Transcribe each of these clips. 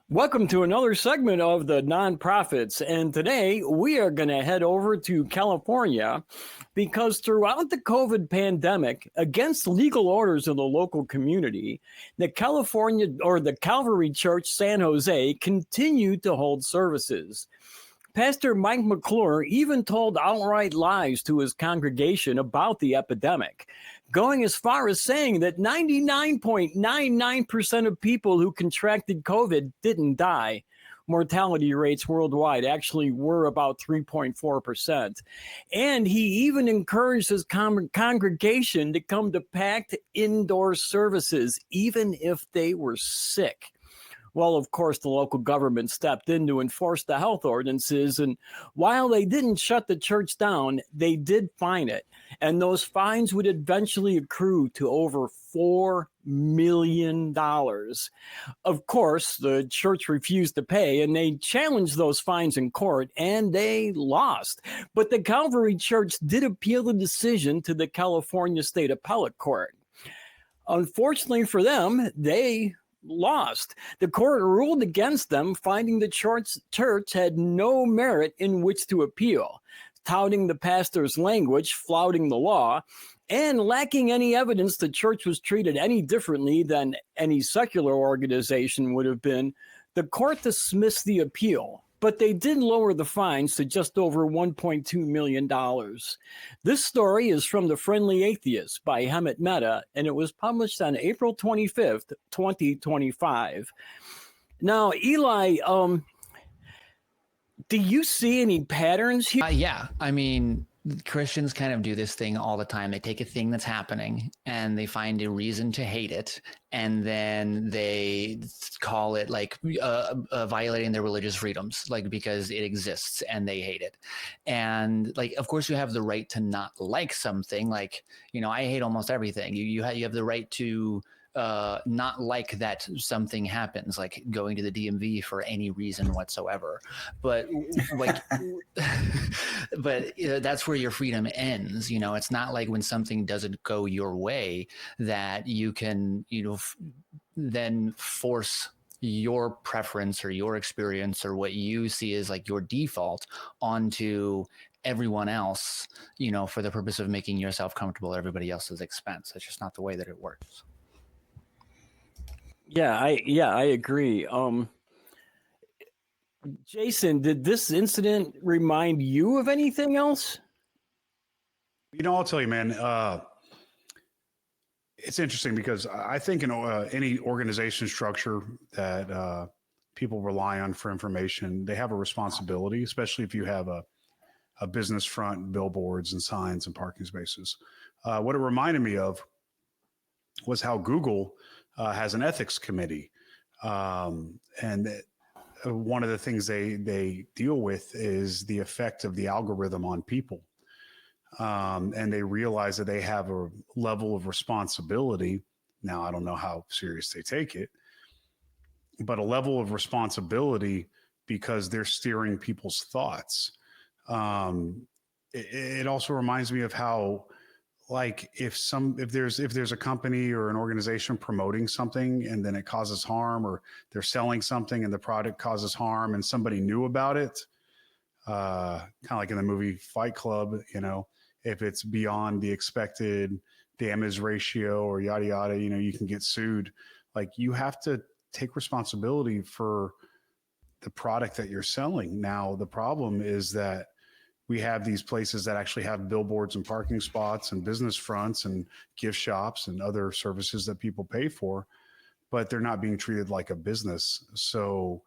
Welcome to another segment of the Nonprofits. And today we are going to head over to California because throughout the COVID pandemic, against legal orders of the local community, the Calvary Chapel San Jose continued to hold services. Pastor Mike McClure even told outright lies to his congregation about the epidemic, going as far as saying that 99.99% of people who contracted COVID didn't die. Mortality rates worldwide actually were about 3.4%. And he even encouraged his congregation to come to packed indoor services, even if they were sick. Well, of course, the local government stepped in to enforce the health ordinances. And while they didn't shut the church down, they did fine it. And those fines would eventually accrue to over $4 million. Of course, the church refused to pay, and they challenged those fines in court, and they lost. But the Calvary Church did appeal the decision to the California State Appellate Court. Unfortunately for them, they lost. The court ruled against them, finding the church had no merit in which to appeal, touting the pastor's language, flouting the law, and lacking any evidence the church was treated any differently than any secular organization would have been. The court dismissed the appeal, but they did lower the fines to just over $1.2 million. This story is from The Friendly Atheist by Hemant Mehta, and it was published on April 25th, 2025. Now, Eli, do you see any patterns here? Yeah. I mean, Christians kind of do this thing all the time. They take a thing that's happening and they find a reason to hate it. And then they call it like violating their religious freedoms, like because it exists and they hate it. And like, of course you have the right to not like something. Like, I hate almost everything. You have the right to not like that something happens, like going to the DMV for any reason whatsoever. But like, that's where your freedom ends. It's not like when something doesn't go your way that you can, then force your preference or your experience or what you see as like your default onto everyone else, for the purpose of making yourself comfortable at everybody else's expense. That's just not the way that it works. Yeah, I agree. Jason, did this incident remind you of anything else? I'll tell you, man, it's interesting because I think in any organization structure that people rely on for information, they have a responsibility, especially if you have a business front, billboards and signs and parking spaces. What it reminded me of was how Google has an ethics committee. And one of the things they deal with is the effect of the algorithm on people. And they realize that they have a level of responsibility. Now, I don't know how serious they take it, but a level of responsibility because they're steering people's thoughts. It also reminds me of how, like, if there's a company or an organization promoting something and then it causes harm, or they're selling something and the product causes harm and somebody knew about it, kind of like in the movie Fight Club, if it's beyond the expected damage ratio or yada, yada, you can get sued. Like, you have to take responsibility for the product that you're selling. Now, the problem is that we have these places that actually have billboards and parking spots and business fronts and gift shops and other services that people pay for, but they're not being treated like a business. So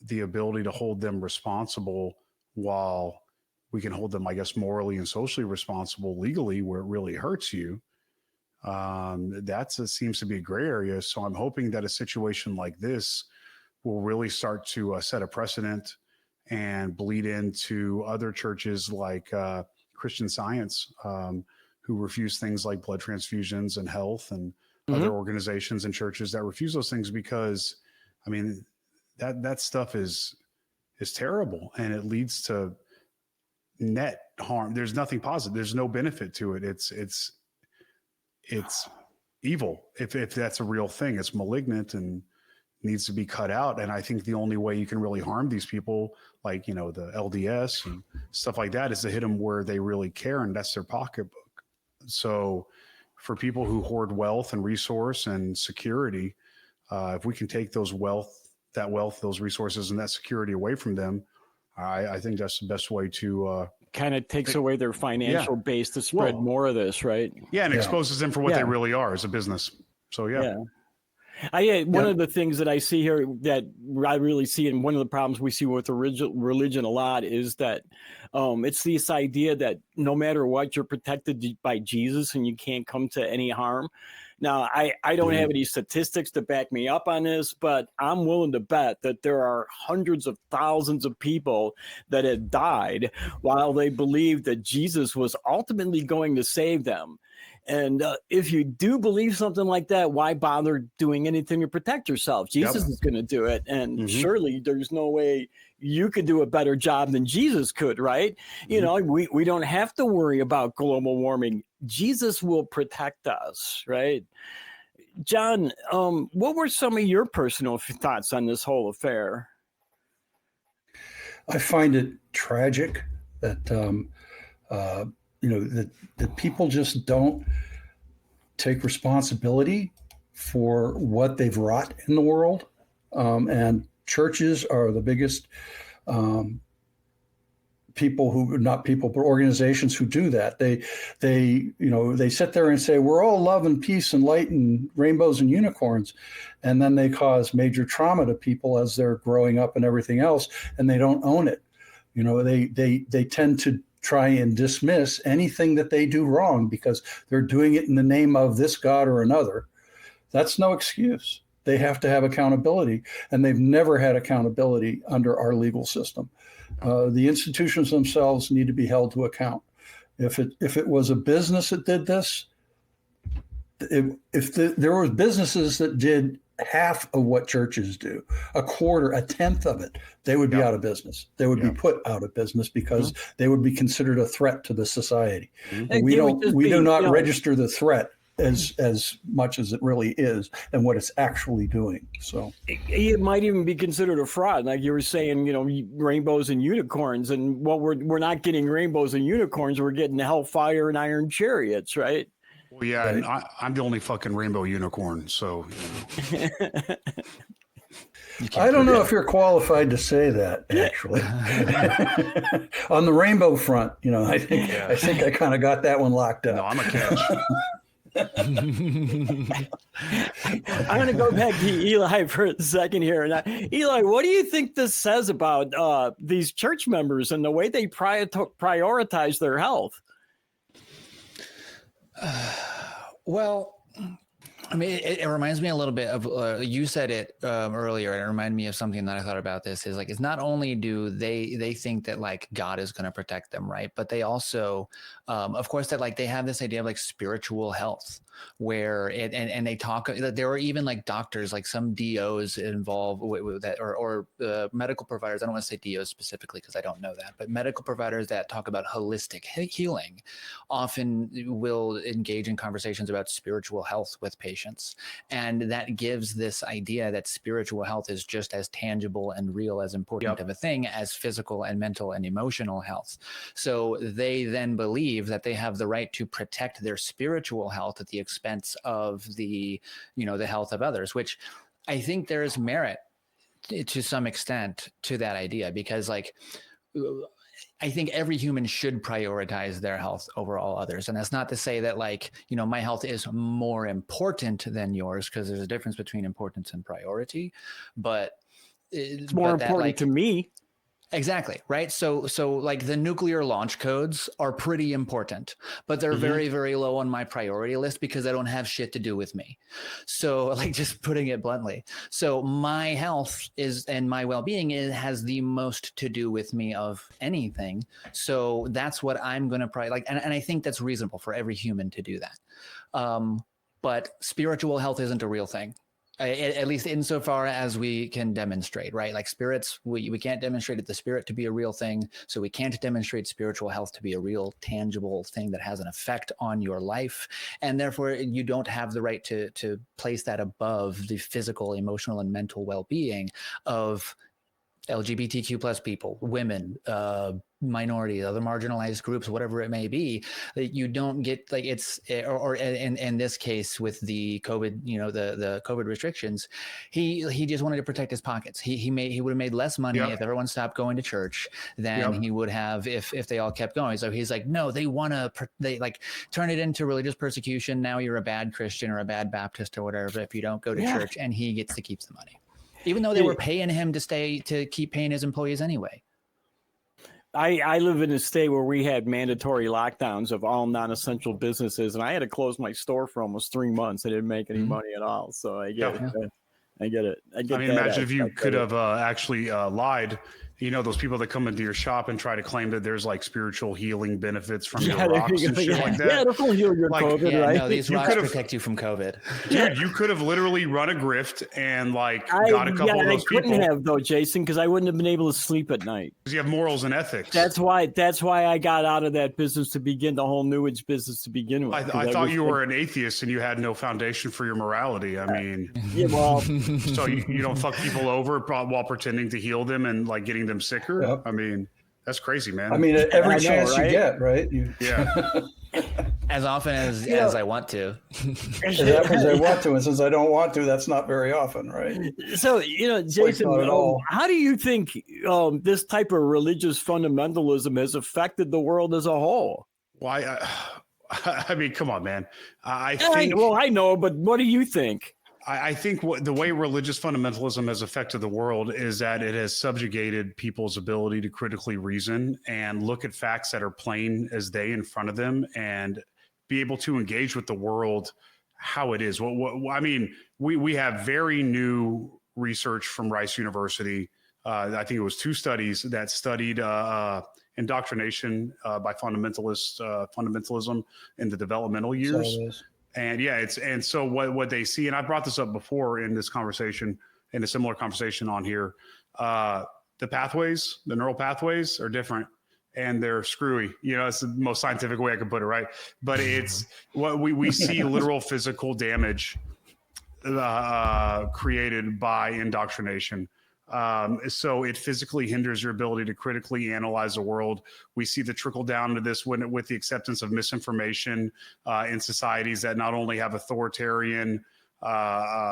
the ability to hold them responsible, while we can hold them, I guess, morally and socially responsible legally where it really hurts you, seems to be a gray area. So I'm hoping that a situation like this will really start to set a precedent and bleed into other churches like Christian Science, who refuse things like blood transfusions and health, and other organizations and churches that refuse those things, because, I mean, that stuff is terrible, and it leads to net harm. There's nothing positive. There's no benefit to it. It's evil. If that's a real thing, it's malignant and needs to be cut out. And I think the only way you can really harm these people, like, the LDS and stuff like that, is to hit them where they really care, and that's their pocketbook. So for people who hoard wealth and resource and security, if we can take those wealth, those resources and that security away from them, I think that's the best way to kind of takes away their financial base to spread more of this, right? Yeah, and exposes them for what they really are as a business. So one of the things that I see here that I really see, and one of the problems we see with religion a lot, is that it's this idea that no matter what, you're protected by Jesus and you can't come to any harm. Now, I don't have any statistics to back me up on this, but I'm willing to bet that there are hundreds of thousands of people that have died while they believed that Jesus was ultimately going to save them. And if you do believe something like that, why bother doing anything to protect yourself? Jesus is going to do it. And surely there's no way you could do a better job than Jesus could, right? You know, we don't have to worry about global warming. Jesus will protect us, right? John, what were some of your personal thoughts on this whole affair? I find it tragic that that people just don't take responsibility for what they've wrought in the world. And churches are the biggest organizations who do that. They sit there and say, we're all love and peace and light and rainbows and unicorns. And then they cause major trauma to people as they're growing up and everything else, and they don't own it. They tend to try and dismiss anything that they do wrong because they're doing it in the name of this God or another. That's no excuse. They have to have accountability, and they've never had accountability under our legal system. The institutions themselves need to be held to account. If it was a business that did this, there were businesses that did half of what churches do, a quarter, a tenth of it, they would be out of business. They would be put out of business because they would be considered a threat to the society. We do not register the threat as much as it really is and what it's actually doing. So it might even be considered a fraud, like you were saying, rainbows and unicorns. And what we're not getting rainbows and unicorns, we're getting hellfire and iron chariots, right? Well, yeah, right. And I'm the only fucking rainbow unicorn, so. I don't know if you're qualified to say that, actually. On the rainbow front, I think I kind of got that one locked up. No, I'm a catch. I'm going to go back to Eli for a second here. Now, Eli, what do you think this says about these church members and the way they prioritize their health? Well, I mean, it reminds me a little bit of, you said it earlier, and it reminded me of something that I thought about this is like, it's not only do they think that like God is going to protect them, right? But they also, of course, that like they have this idea of like spiritual health where and they talk, there are even like doctors, like some DOs involved with that, or medical providers. I don't want to say DOs specifically because I don't know that, but medical providers that talk about holistic healing often will engage in conversations about spiritual health with patients. And that gives this idea that spiritual health is just as tangible and real, as important of a thing as physical and mental and emotional health. So they then believe that they have the right to protect their spiritual health at the expense of the health of others, which I think there is merit to some extent to that idea, because like I think every human should prioritize their health over all others. And that's not to say that like, my health is more important than yours, because there's a difference between importance and priority, but it's more important to me. Exactly. Right. So like the nuclear launch codes are pretty important, but they're very, very low on my priority list because they don't have shit to do with me. So like just putting it bluntly. So my health and my well-being has the most to do with me of anything. So that's what I'm going to and I think that's reasonable for every human to do that. But spiritual health isn't a real thing. At least insofar as we can demonstrate, right? Like spirits, we can't demonstrate the spirit to be a real thing. So we can't demonstrate spiritual health to be a real tangible thing that has an effect on your life. And therefore you don't have the right to place that above the physical, emotional, and mental well-being of LGBTQ plus people, women, minorities, other marginalized groups, whatever it may be. That you don't get like it's or in this case with the COVID, the COVID restrictions, he just wanted to protect his pockets. He would have made less money if everyone stopped going to church than he would have if they all kept going. So he's like, no, they like turn it into religious persecution. Now you're a bad Christian or a bad Baptist or whatever if you don't go to church, and he gets to keep the money. Even though they were paying him to keep paying his employees anyway. I live in a state where we had mandatory lockdowns of all non-essential businesses, and I had to close my store for almost 3 months. I didn't make any money at all. So I get it. I get it. I mean, imagine if you could have actually lied. Those people that come into your shop and try to claim that there's like spiritual healing benefits from your rocks and shit like that. Yeah, they'll heal your COVID, right? No, these rocks protect you from COVID. Dude, you could have literally run a grift and got a couple of those people. I couldn't have though, Jason, because I wouldn't have been able to sleep at night. Because you have morals and ethics. That's why I got out of that business to begin the whole New Age business to begin with. I thought you were an atheist and you had no foundation for your morality. I mean, so you don't fuck people over while pretending to heal them and like getting them sicker. Yep. I mean, that's crazy, man. I mean, every chance you get, right? As often as I want to. As often as I want to, and since I don't want to, that's not very often, right? So, Jason, how do you think this type of religious fundamentalism has affected the world as a whole? Well, I mean, come on, man. I know, but what do you think? I think the way religious fundamentalism has affected the world is that it has subjugated people's ability to critically reason and look at facts that are plain as day in front of them and be able to engage with the world how it is. I mean, we have very new research from Rice University. I think it was 2 studies that studied indoctrination by fundamentalism in the developmental years. And so what they see, and I brought this up before in this conversation, in a similar conversation on here, the neural pathways are different and they're screwy. It's the most scientific way I could put it, right? But it's what we see literal physical damage created by indoctrination. So it physically hinders your ability to critically analyze the world. We see the trickle down to this with the acceptance of misinformation in societies that not only have authoritarian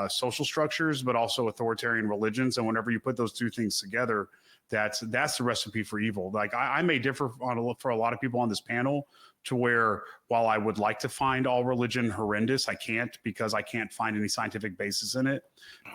social structures, but also authoritarian religions. And whenever you put those 2 things together, that's the recipe for evil. Like I may differ for a lot of people on this panel to where while I would like to find all religion horrendous, I can't because I can't find any scientific basis in it.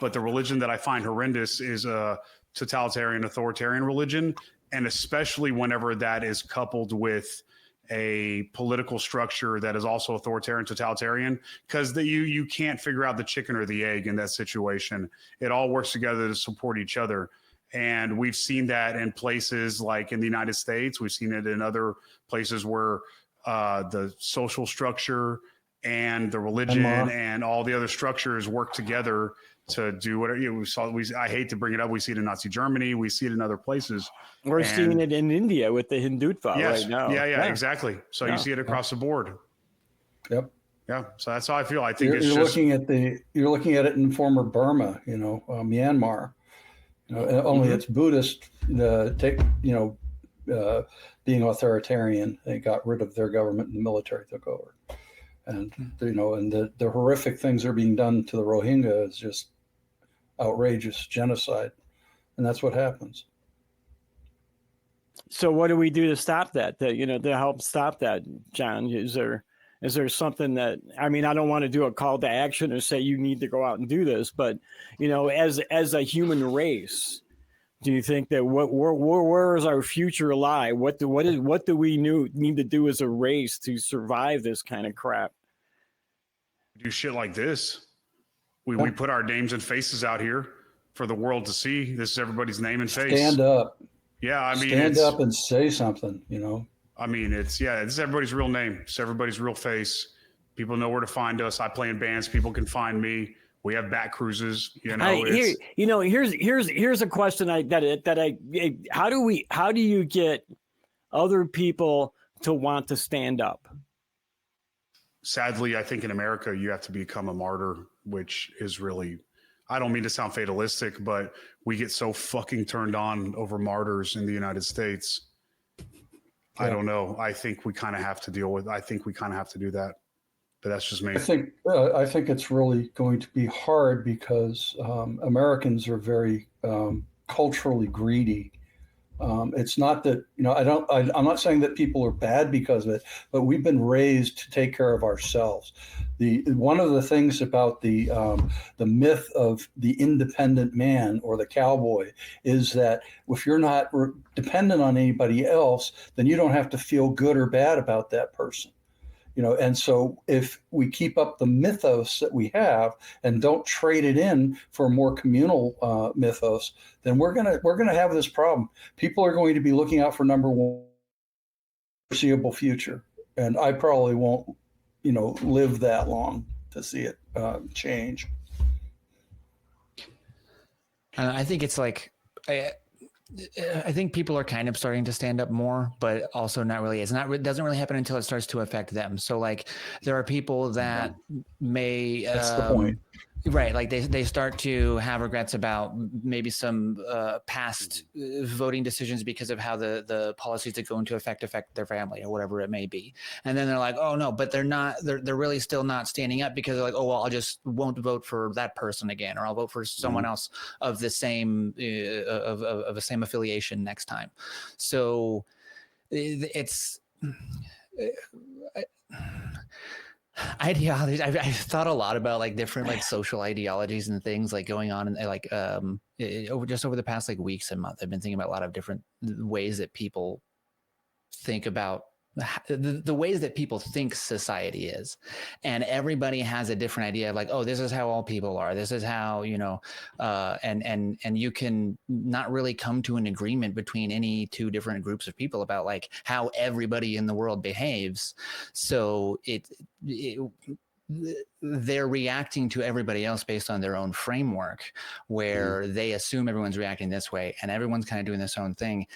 But the religion that I find horrendous is a totalitarian, authoritarian religion. And especially whenever that is coupled with a political structure that is also authoritarian, totalitarian, because you can't figure out the chicken or the egg in that situation. It all works together to support each other. And we've seen that in places like in the United States. We've seen it in other places where the social structure and the religion and all the other structures work together to do whatever. I hate to bring it up. We see it in Nazi Germany. We see it in other places. We're seeing it in India with the Hindutva right now. Yeah, exactly. So you see it across the board. Yep. Yeah. So that's how I feel. I think you're looking at it in former Burma, Myanmar. Only it's Buddhist. Being authoritarian, they got rid of their government and the military took over. And the horrific things that are being done to the Rohingya is just outrageous genocide, and that's what happens. So, what do we do to stop that? To help stop that, John? Is there something that, I mean, I don't want to do a call to action or say you need to go out and do this, but as a human race, do you think that where is our future lie? What do we need to do as a race to survive this kind of crap? Do shit like this. We put our names and faces out here for the world to see. This is everybody's name and face. Stand up. Yeah, I mean, stand up and say something. I mean, it's everybody's real name. It's everybody's real face. People know where to find us. I play in bands. People can find me. We have back cruises, here's a question how do you get other people to want to stand up? Sadly, I think in America, you have to become a martyr, which is really, I don't mean to sound fatalistic, but we get so fucking turned on over martyrs in the United States. Yeah. I don't know. I think we kind of have to do that. But that's just me. I think it's really going to be hard because Americans are very culturally greedy. It's not that, I'm not saying that people are bad because of it, but we've been raised to take care of ourselves. One of the things about the myth of the independent man or the cowboy is that if you're not dependent on anybody else, then you don't have to feel good or bad about that person. And so if we keep up the mythos that we have and don't trade it in for a more communal mythos, then we're gonna have this problem. People are going to be looking out for number one foreseeable future, and I probably won't, live that long to see it change. I think it's like. I think people are kind of starting to stand up more, but also not really. It doesn't really happen until it starts to affect them. So like there are people that may, that's the point. Right. Like they start to have regrets about maybe some past voting decisions because of how the policies that go into affect their family or whatever it may be. And then they're like, oh no, but they're really still not standing up because they're like, oh, well, I just won't vote for that person again, or I'll vote for someone else of the same, of the same affiliation next time. So it's, ideologies. I've thought a lot about like different like social ideologies and things like going on and like over the past like weeks and months. I've been thinking about a lot of different ways that people think about the ways that people think society is, and everybody has a different idea of like, oh, this is how all people are. This is how, and you can not really come to an agreement between any two different groups of people about like how everybody in the world behaves. So they're reacting to everybody else based on their own framework where they assume everyone's reacting this way and everyone's kind of doing this own thing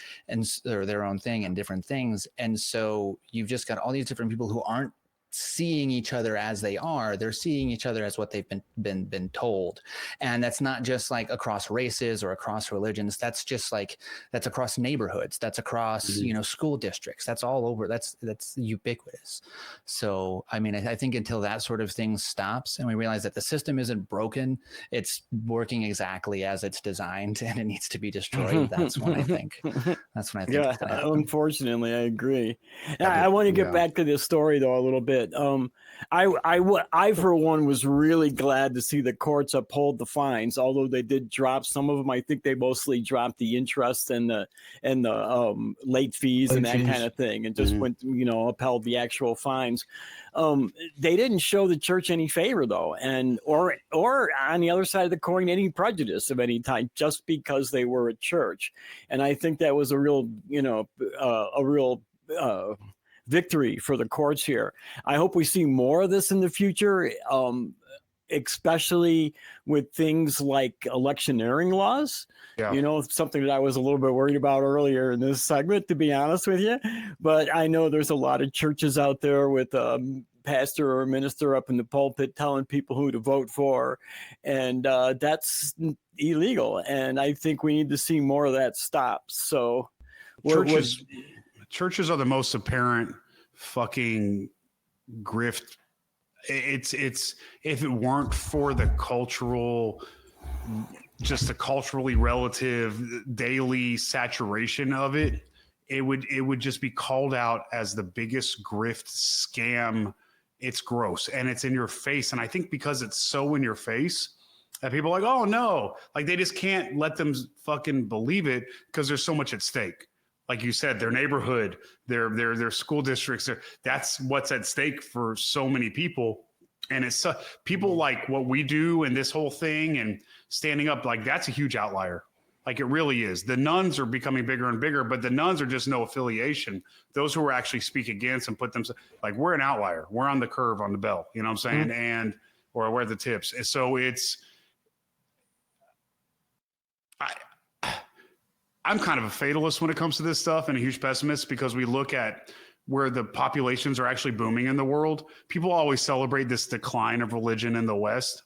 or their own thing and different things. And so you've just got all these different people who aren't seeing each other as they are. They're seeing each other as what they've been told. And that's not just like across races or across religions. That's just like, that's across neighborhoods. That's across, school districts. That's all over. That's ubiquitous. So, I mean, I think until that sort of thing stops and we realize that the system isn't broken, it's working exactly as it's designed and it needs to be destroyed. That's when I think. Yeah, unfortunately, I agree. I want to get back to this story though a little bit. I for one was really glad to see the courts uphold the fines, although they did drop some of them. I think they mostly dropped the interest and the late fees and that kind of thing, and just went upheld the actual fines. They didn't show the church any favor though, and or on the other side of the coin any prejudice of any type just because they were a church, and I think that was a real victory for the courts here. I hope we see more of this in the future, especially with things like electioneering laws. Yeah. Something that I was a little bit worried about earlier in this segment, to be honest with you. But I know there's a lot of churches out there with pastor or minister up in the pulpit telling people who to vote for, and that's illegal. And I think we need to see more of that stop. So churches are the most apparent fucking grift. It's if it weren't for the culturally relative daily saturation of it, it would just be called out as the biggest grift scam. It's gross and it's in your face. And I think because it's so in your face that people are like, oh no, like they just can't let them fucking believe it because there's so much at stake. Like you said, their neighborhood, their school districts, that's what's at stake for so many people. And it's people like what we do and this whole thing and standing up, like that's a huge outlier. Like it really is. The nuns are becoming bigger and bigger, but the nuns are just no affiliation. Those who are actually speak against and put themselves, like we're an outlier. We're on the curve on the bell. You know what I'm saying? And or where are the tips? And so I'm kind of a fatalist when it comes to this stuff and a huge pessimist, because we look at where the populations are actually booming in the world. People always celebrate this decline of religion in the West.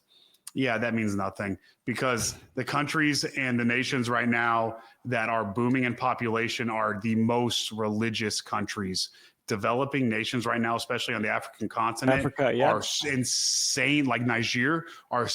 Yeah, that means nothing, because the countries and the nations right now that are booming in population are the most religious countries. Developing nations right now, especially on the African continent, Africa, yeah. are insane. Like Niger are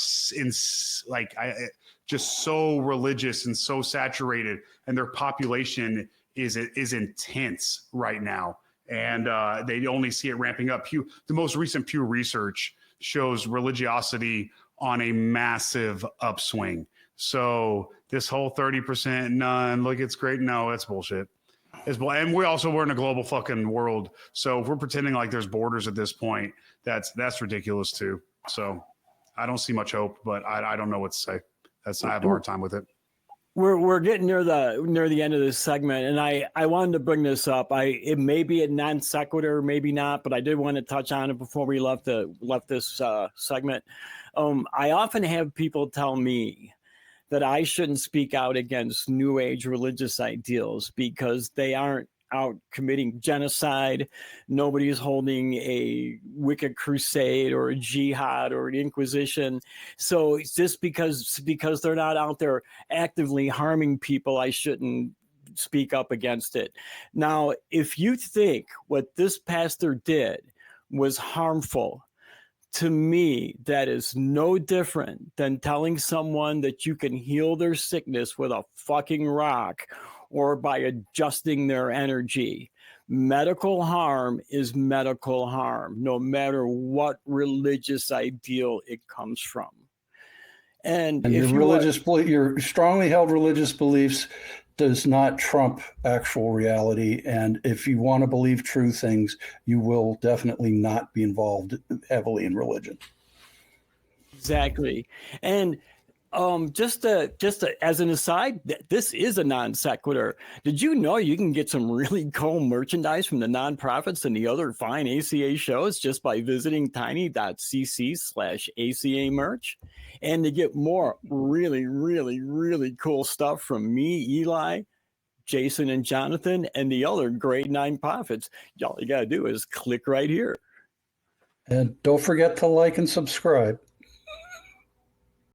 just so religious and so saturated, and their population is intense right now. And they only see it ramping up. The most recent Pew Research shows religiosity on a massive upswing. So this whole 30% none, look, it's great. No, that's bullshit. And we're in a global fucking world. So if we're pretending like there's borders at this point, that's ridiculous too. So I don't see much hope, but I don't know what to say. I have a hard time with it. We're getting near the end of this segment, and I wanted to bring this up. It may be a non sequitur, maybe not, but I did want to touch on it before we left this segment. I often have people tell me that I shouldn't speak out against New Age religious ideals because they aren't out committing genocide. Nobody's holding a wicked crusade or a jihad or an inquisition. So it's just because they're not out there actively harming people, I shouldn't speak up against it. Now, if you think what this pastor did was harmful, to me, that is no different than telling someone that you can heal their sickness with a fucking rock or by adjusting their energy. Medical harm is medical harm, no matter what religious ideal it comes from. And if your strongly held religious beliefs does not trump actual reality. And if you want to believe true things, you will definitely not be involved heavily in religion. Exactly. And just as an aside, this is a non sequitur. Did you know you can get some really cool merchandise from the nonprofits and the other fine ACA shows just by visiting tiny.cc/ACA merch? And to get more really, really, really cool stuff from me, Eli, Jason, and Jonathan, and the other great nonprofits, all you got to do is click right here. And don't forget to like and subscribe.